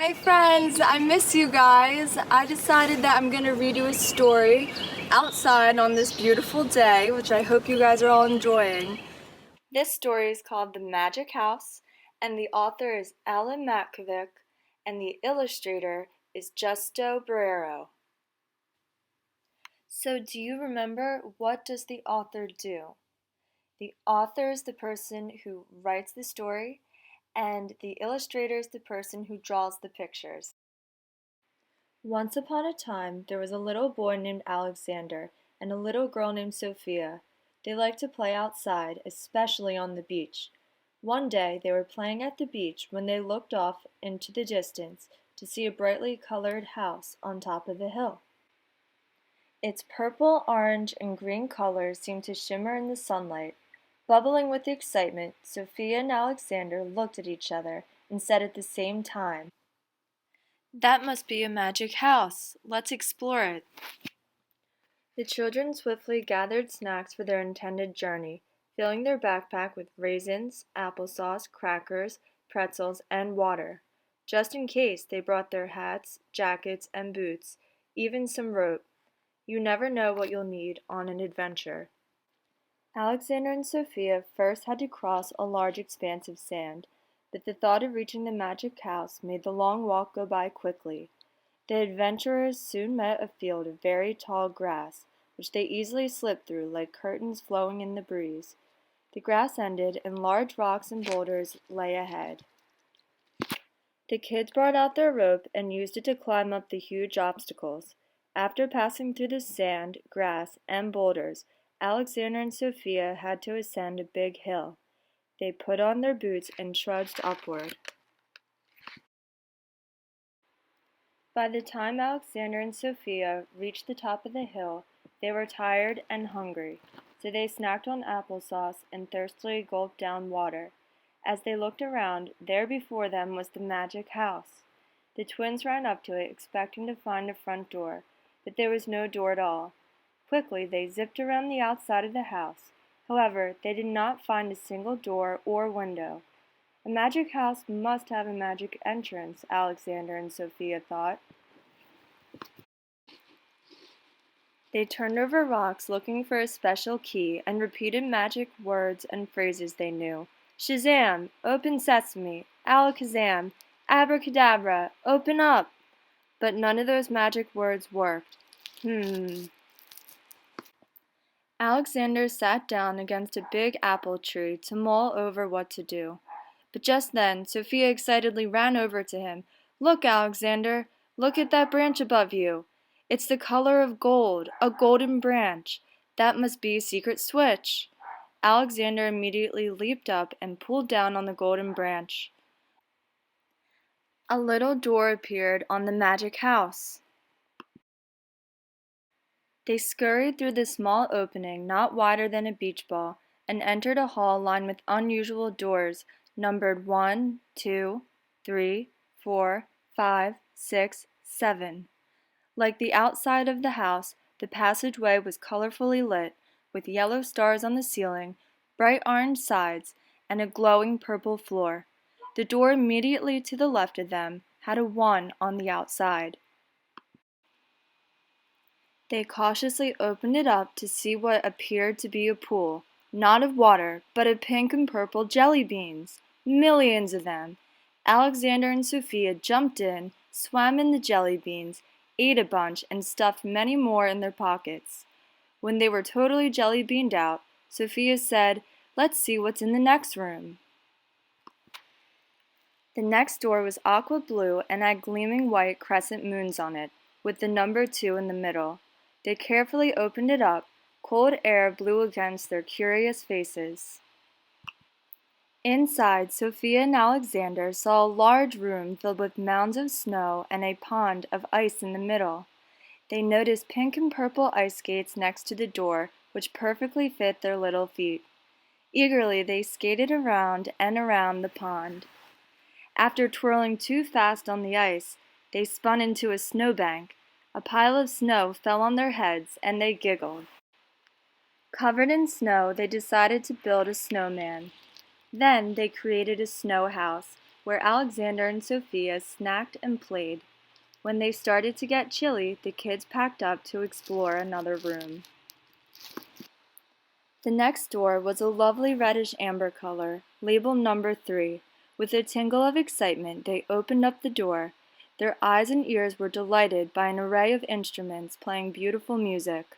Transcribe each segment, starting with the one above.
Hey friends, I miss you guys. I decided that I'm going to read you a story outside on this beautiful day, which I hope you guys are all enjoying. This story is called The Magic House, and the author is Alan Matkovic, and the illustrator is Justo Barrero. So do you remember, what does the author do? The author is the person who writes the story, and the illustrator is the person who draws the pictures. Once upon a time, there was a little boy named Alexander and a little girl named Sophia. They liked to play outside, especially on the beach. One day, they were playing at the beach when they looked off into the distance to see a brightly colored house on top of a hill. Its purple, orange, and green colors seemed to shimmer in the sunlight. Bubbling with excitement, Sophia and Alexander looked at each other and said at the same time, "That must be a magic house. Let's explore it." The children swiftly gathered snacks for their intended journey, filling their backpack with raisins, applesauce, crackers, pretzels, and water. Just in case, they brought their hats, jackets, and boots, even some rope. You never know what you'll need on an adventure. Alexander and Sophia first had to cross a large expanse of sand, but the thought of reaching the magic house made the long walk go by quickly. The adventurers soon met a field of very tall grass, which they easily slipped through like curtains flowing in the breeze. The grass ended, and large rocks and boulders lay ahead. The kids brought out their rope and used it to climb up the huge obstacles. After passing through the sand, grass, and boulders, Alexander and Sophia had to ascend a big hill. They put on their boots and trudged upward. By the time Alexander and Sophia reached the top of the hill, they were tired and hungry, so they snacked on applesauce and thirstily gulped down water. As they looked around, there before them was the magic house. The twins ran up to it, expecting to find a front door, but there was no door at all. Quickly, they zipped around the outside of the house. However, they did not find a single door or window. A magic house must have a magic entrance, Alexander and Sophia thought. They turned over rocks looking for a special key and repeated magic words and phrases they knew. Shazam! Open sesame! Alakazam! Abracadabra! Open up! But none of those magic words worked. Alexander sat down against a big apple tree to mull over what to do. But just then, Sophia excitedly ran over to him. "Look, Alexander! Look at that branch above you! It's the color of gold, a golden branch. That must be a secret switch." Alexander immediately leaped up and pulled down on the golden branch. A little door appeared on the magic house. They scurried through the small opening, not wider than a beach ball, and entered a hall lined with unusual doors, numbered 1, 2, 3, 4, 5, 6, 7. Like the outside of the house, the passageway was colorfully lit, with yellow stars on the ceiling, bright orange sides, and a glowing purple floor. The door immediately to the left of them had a 1 on the outside. They cautiously opened it up to see what appeared to be a pool, not of water, but of pink and purple jelly beans. Millions of them. Alexander and Sophia jumped in, swam in the jelly beans, ate a bunch, and stuffed many more in their pockets. When they were totally jelly beaned out, Sophia said, "Let's see what's in the next room." The next door was aqua blue and had gleaming white crescent moons on it, with the number 2 in the middle. They carefully opened it up. Cold air blew against their curious faces. Inside, Sophia and Alexander saw a large room filled with mounds of snow and a pond of ice in the middle. They noticed pink and purple ice skates next to the door, which perfectly fit their little feet. Eagerly, they skated around and around the pond. After twirling too fast on the ice, they spun into a snowbank. A pile of snow fell on their heads, and they giggled. Covered in snow, they decided to build a snowman. Then they created a snow house. where Alexander and Sophia snacked and played. When they started to get chilly, the kids packed up to explore another room. The next door was a lovely reddish amber color, labeled number 3. With a tingle of excitement, they opened up the door. Their eyes and ears were delighted by an array of instruments playing beautiful music.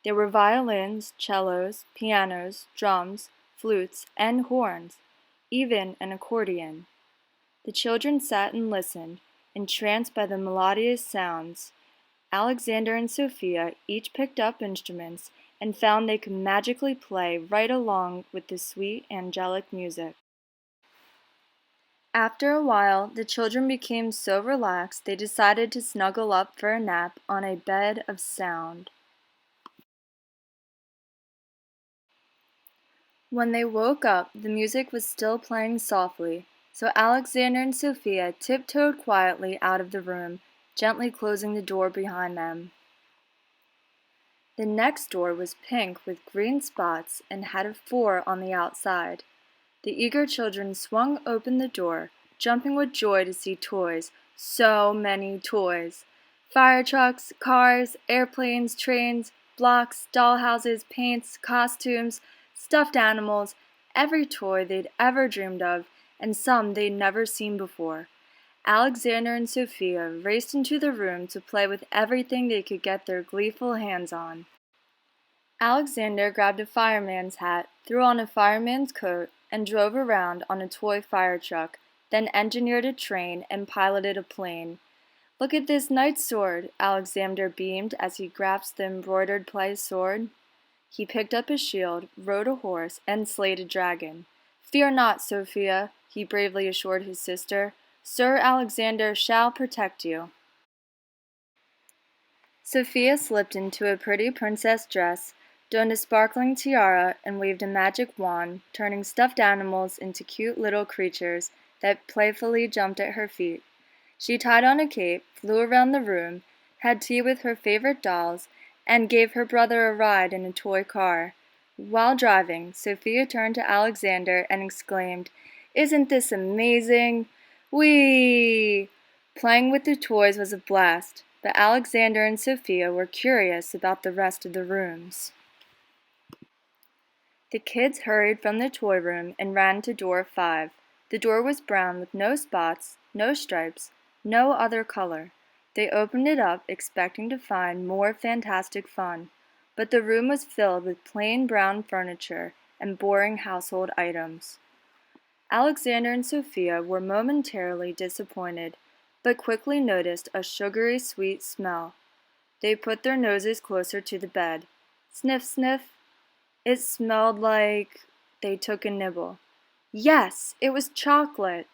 There were violins, cellos, pianos, drums, flutes, and horns, even an accordion. The children sat and listened, entranced by the melodious sounds. Alexander and Sophia each picked up instruments and found they could magically play right along with the sweet, angelic music. After a while, the children became so relaxed they decided to snuggle up for a nap on a bed of sound. When they woke up, the music was still playing softly, so Alexander and Sophia tiptoed quietly out of the room, gently closing the door behind them. The next door was pink with green spots and had a 4 on the outside. The eager children swung open the door, jumping with joy to see toys. So many toys. Fire trucks, cars, airplanes, trains, blocks, dollhouses, paints, costumes, stuffed animals, every toy they'd ever dreamed of, and some they'd never seen before. Alexander and Sophia raced into the room to play with everything they could get their gleeful hands on. Alexander grabbed a fireman's hat, threw on a fireman's coat, and drove around on a toy fire truck, then engineered a train and piloted a plane. "Look at this knight's sword," Alexander beamed as he grasped the embroidered play sword. He picked up his shield, rode a horse, and slayed a dragon. "Fear not, Sophia," he bravely assured his sister. "Sir Alexander shall protect you." Sophia slipped into a pretty princess dress, donned a sparkling tiara, and waved a magic wand, turning stuffed animals into cute little creatures that playfully jumped at her feet. She tied on a cape, flew around the room, had tea with her favorite dolls, and gave her brother a ride in a toy car. While driving, Sophia turned to Alexander and exclaimed, "Isn't this amazing? Whee!" Playing with the toys was a blast, but Alexander and Sophia were curious about the rest of the rooms. The kids hurried from the toy room and ran to door 5. The door was brown with no spots, no stripes, no other color. They opened it up, expecting to find more fantastic fun, but the room was filled with plain brown furniture and boring household items. Alexander and Sophia were momentarily disappointed, but quickly noticed a sugary sweet smell. They put their noses closer to the bed. Sniff, sniff. It smelled like... They took a nibble. Yes, it was chocolate.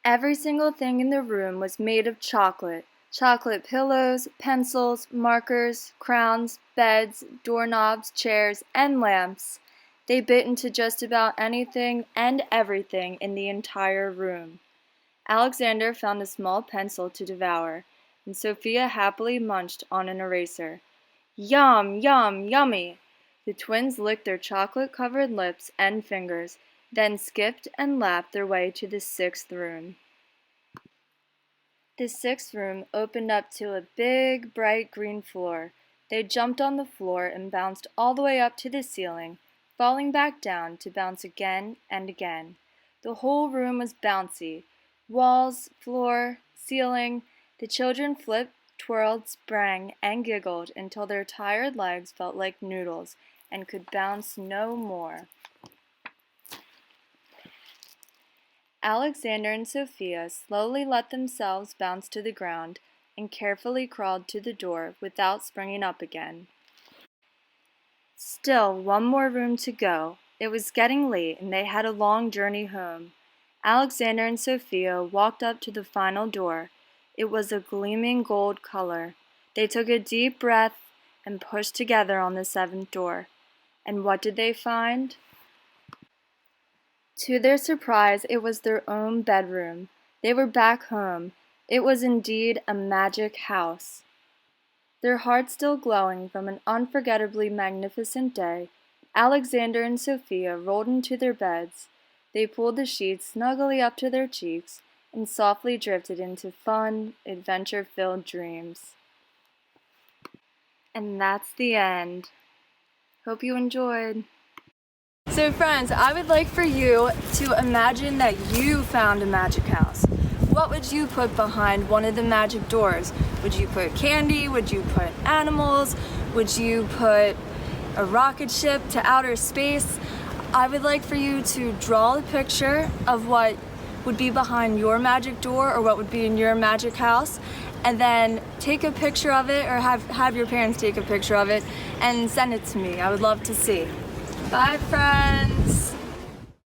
Every single thing in the room was made of chocolate. Chocolate pillows, pencils, markers, crowns, beds, doorknobs, chairs, and lamps. They bit into just about anything and everything in the entire room. Alexander found a small pencil to devour, and Sophia happily munched on an eraser. Yum, yum, yummy! The twins licked their chocolate-covered lips and fingers, then skipped and lapped their way to the 6th room. The 6th room opened up to a big, bright green floor. They jumped on the floor and bounced all the way up to the ceiling, falling back down to bounce again and again. The whole room was bouncy. Walls, floor, ceiling. The children flipped, twirled, sprang, and giggled until their tired legs felt like noodles and could bounce no more. Alexander and Sophia slowly let themselves bounce to the ground and carefully crawled to the door without springing up again. Still one more room to go. It was getting late and they had a long journey home. Alexander and Sophia walked up to the final door. It was a gleaming gold color. They took a deep breath and pushed together on the 7th door. And what did they find? To their surprise, it was their own bedroom. They were back home. It was indeed a magic house. Their hearts still glowing from an unforgettably magnificent day, Alexander and Sophia rolled into their beds. They pulled the sheets snugly up to their cheeks and softly drifted into fun, adventure-filled dreams. And that's the end. Hope you enjoyed. So friends, I would like for you to imagine that you found a magic house. What would you put behind one of the magic doors? Would you put candy? Would you put animals? Would you put a rocket ship to outer space? I would like for you to draw a picture of what would be behind your magic door or what would be in your magic house, and then take a picture of it or have your parents take a picture of it and send it to me. I would love to see. Bye friends!